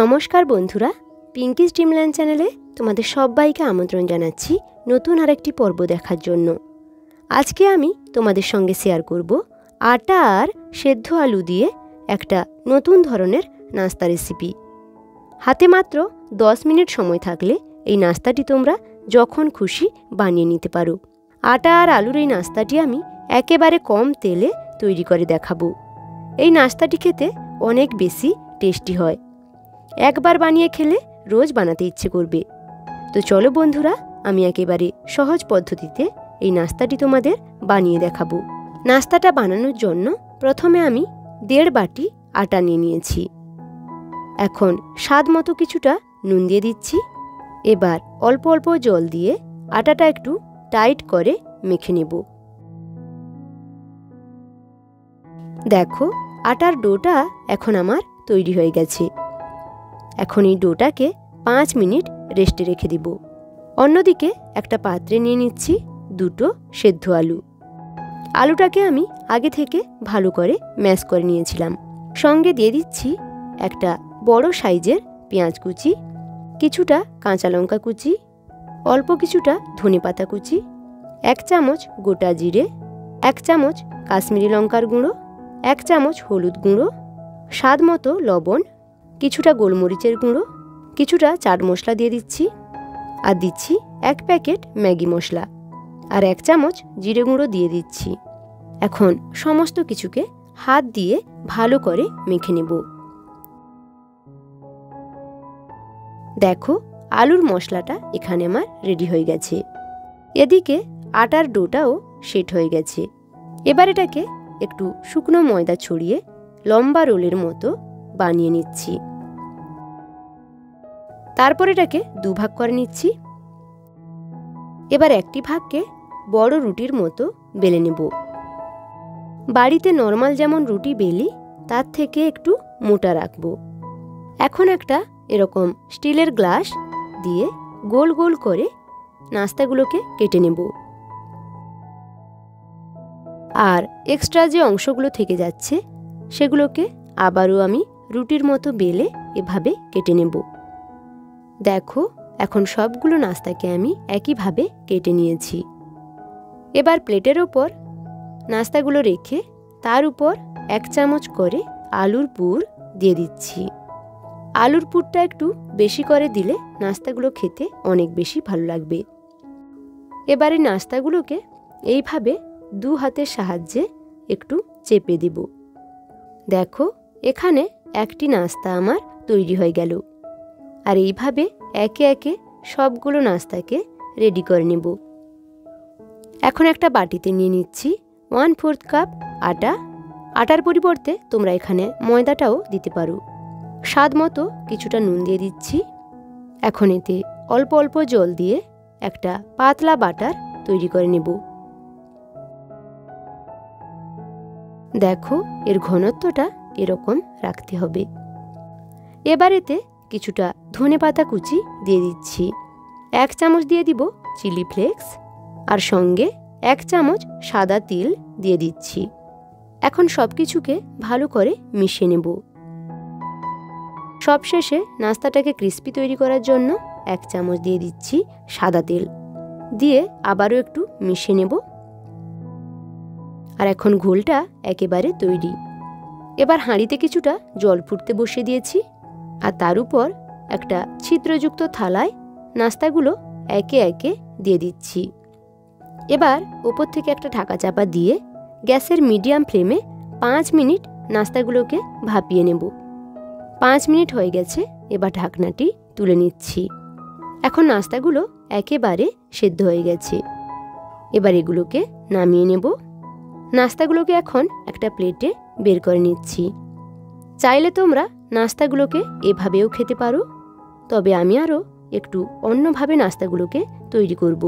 নমস্কার বন্ধুরা, পিঙ্কিস ড্রিমল্যান্ড চ্যানেলে তোমাদের সবাইকে আমন্ত্রণ জানাচ্ছি নতুন আরেকটি পর্ব দেখার জন্য। আজকে আমি তোমাদের সঙ্গে শেয়ার করব আটা আর সেদ্ধ আলু দিয়ে একটা নতুন ধরনের নাস্তা রেসিপি। হাতে মাত্র 10 মিনিট সময় থাকলে এই নাস্তাটি তোমরা যখন খুশি বানিয়ে নিতে পারো। আটা আর আলুর এই নাস্তাটি আমি একেবারে কম তেলে তৈরি করে দেখাবো। এই নাস্তাটি খেতে অনেক বেশি টেস্টি হয়। একবার বানিয়ে খেলে রোজ বানাতে ইচ্ছে করবে। তো চলো বন্ধুরা, আমি একেবারে সহজ পদ্ধতিতে এই নাস্তাটি তোমাদের বানিয়ে দেখাবো। নাস্তাটা বানানোর জন্য প্রথমে আমি 1.5 বাটি আটা নিয়ে নিয়েছি। এখন স্বাদ মতো কিছুটা নুন দিয়ে দিচ্ছি। এবার অল্প অল্প জল দিয়ে আটাটা একটু টাইট করে মেখে নেব। দেখো, আটার ডোটা এখন আমার তৈরি হয়ে গেছে। এখন এই ডোটাকে 5 মিনিট রেস্টে রেখে দিব। অন্যদিকে একটা পাত্রে নিয়ে নিচ্ছি 2টো সেদ্ধ আলু। আলুটাকে আমি আগে থেকে ভালো করে ম্যাশ করে নিয়েছিলাম। সঙ্গে দিয়ে দিচ্ছি একটা বড় সাইজের পেঁয়াজ কুচি, কিছুটা কাঁচা লঙ্কা কুচি, অল্প কিছুটা ধনেপাতা কুচি, 1 চামচ গোটা জিরে, 1 চামচ কাশ্মীরি লঙ্কার গুঁড়ো, 1 চামচ হলুদ গুঁড়ো, স্বাদ মতো লবণ, কিছুটা গোলমরিচের গুঁড়ো, কিছুটা চাট মশলা দিয়ে দিচ্ছি, আর দিচ্ছি 1 প্যাকেট ম্যাগি মশলা, আর 1 চামচ জিরে গুঁড়ো দিয়ে দিচ্ছি। এখন সমস্ত কিছুকে হাত দিয়ে ভালো করে মেখে নেব। দেখো, আলুর মশলাটা এখানে আমার রেডি হয়ে গেছে। এদিকে আটার ডোটাও সেট হয়ে গেছে। এবার এটাকে একটু শুকনো ময়দা ছড়িয়ে লম্বা রোলের মতো বানিয়ে নিচ্ছি। তারপর এটাকে 2 ভাগ করে নিচ্ছি। এবার একটি ভাগকে বড় রুটির মতো বেলে নেব। বাড়িতে নর্মাল যেমন রুটি বেলি তার থেকে একটু মোটা রাখব। এখন একটা এরকম স্টিলের গ্লাস দিয়ে গোল গোল করে নাস্তাগুলোকে কেটে নেব। আর এক্সট্রা যে অংশগুলো থেকে যাচ্ছে সেগুলোকে আবারও আমি রুটির মতো বেলে এভাবে কেটে নেব। দেখো, এখন সবগুলো নাস্তাকে আমি একইভাবে কেটে নিয়েছি। এবার প্লেটের ওপর নাস্তাগুলো রেখে তার উপর 1 চামচ করে আলুর পুর দিয়ে দিচ্ছি। আলুর পুরটা একটু বেশি করে দিলে নাস্তাগুলো খেতে অনেক বেশি ভালো লাগবে। এবারে নাস্তাগুলোকে এইভাবে 2 হাতের সাহায্যে একটু চেপে দিব। দেখো, এখানে একটি নাস্তা আমার তৈরি হয়ে গেল। আর এইভাবে একে একে সবগুলো নাস্তাকে রেডি করে নেব। এখন একটা বাটিতে নিয়ে নিচ্ছি 1/4 কাপ আটা। আটার পরিবর্তে তোমরা এখানে ময়দাটাও দিতে পারো। স্বাদ মতো কিছুটা নুন দিয়ে দিচ্ছি। এখন এতে অল্প অল্প জল দিয়ে একটা পাতলা বাটার তৈরি করে নেব। দেখো, এর ঘনত্বটা এরকম রাখতে হবে। এবার এতে কিছুটা ধনেপাতা কুচি দিয়ে দিচ্ছি। 1 চামচ দিয়ে দিব চিলি ফ্লেক্স, আর সঙ্গে 1 চামচ সাদা তিল দিয়ে দিচ্ছি। এখন সব কিছুকে ভালো করে মিশিয়ে নেব। সবশেষে নাস্তাটাকে ক্রিস্পি তৈরি করার জন্য 1 চামচ দিয়ে দিচ্ছি সাদা তেল, দিয়ে আবারও একটু মিশিয়ে নেব। আর এখন ঘোলটা একেবারে তৈরি। এবার হাঁড়িতে কিছুটা জল ফুটতে বসিয়ে দিয়েছি, আর তার উপর একটা ছিদ্রযুক্ত থালায় নাস্তাগুলো একে একে দিয়ে দিচ্ছি। এবার ওপর থেকে একটা ঢাকা চাপা দিয়ে গ্যাসের মিডিয়াম ফ্লেমে 5 মিনিট নাস্তাগুলোকে ভাপিয়ে নেব। 5 মিনিট হয়ে গেছে। এবার ঢাকনাটি তুলে নিচ্ছি। এখন নাস্তাগুলো একেবারে সেদ্ধ হয়ে গেছে। এবার এগুলোকে নামিয়ে নেব। নাস্তাগুলোকে এখন একটা প্লেটে বের করে নিচ্ছি। চাইলে তোমরা নাস্তাগুলোকে এভাবেও খেতে পারো, তবে আমি আরও একটু অন্যভাবে নাস্তাগুলোকে তৈরি করব।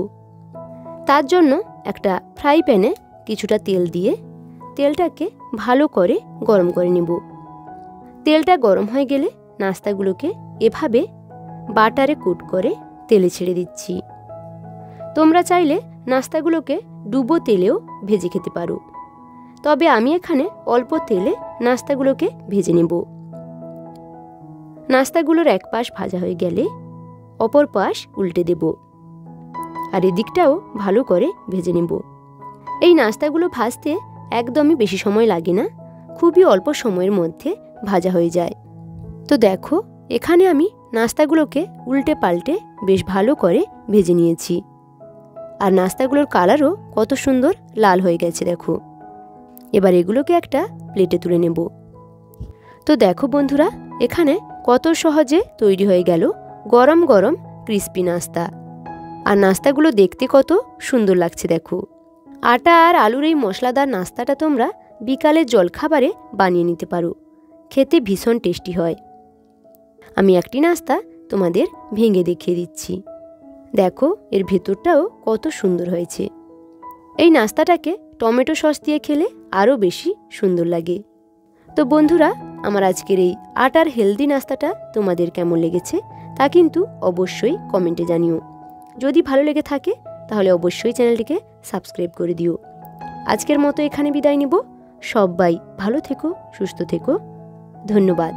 তার জন্য একটা ফ্রাই প্যানে কিছুটা তেল দিয়ে তেলটাকে ভালো করে গরম করে নেব। তেলটা গরম হয়ে গেলে নাস্তাগুলোকে এভাবে বাটারে কোট করে তেলে ছেড়ে দিচ্ছি। তোমরা চাইলে নাস্তাগুলোকে ডুবো তেলেও ভেজে খেতে পারো, তবে আমি এখানে অল্প তেলে নাস্তাগুলোকে ভেজে নেব। নাস্তাগুলোর এক পাশ ভাজা হয়ে গেলে অপর পাশ উল্টে দেব, আর এদিকটাও ভালো করে ভেজে নেব। এই নাস্তাগুলো ভাজতে একদমই বেশি সময় লাগে না, খুবই অল্প সময়ের মধ্যে ভাজা হয়ে যায়। তো দেখো, এখানে আমি নাস্তাগুলোকে উল্টে পাল্টে বেশ ভালো করে ভেজে নিয়েছি, আর নাস্তাগুলোর কালারও কত সুন্দর লাল হয়ে গেছে দেখো। এবার এগুলোকে একটা প্লেটে তুলে নেব। তো দেখো বন্ধুরা, এখানে কত সহজে তৈরি হয়ে গেল গরম গরম ক্রিস্পি নাস্তা। আর নাস্তাগুলো দেখতে কত সুন্দর লাগছে দেখো। আটা আর আলুর এই মশলাদার নাস্তাটা তোমরা বিকালের জলখাবারে বানিয়ে নিতে পারো, খেতে ভীষণ টেস্টি হয়। আমি একটি নাস্তা তোমাদের ভেঙে দেখিয়ে দিচ্ছি। দেখো, এর ভেতরটাও কত সুন্দর হয়েছে। এই নাস্তাটাকে টমেটো সস দিয়ে খেলে আরও বেশি সুন্দর লাগে। তো বন্ধুরা, আমার আজকের এই আটার হেলদি নাস্তাটা তোমাদের কেমন লেগেছে তা কিন্তু অবশ্যই কমেন্টে জানিও। যদি ভালো লেগে থাকে তাহলে অবশ্যই চ্যানেলটিকে সাবস্ক্রাইব করে দিও। আজকের মতো এখানে বিদায় নিব। সবাই ভালো থেকো, সুস্থ থেকো। ধন্যবাদ।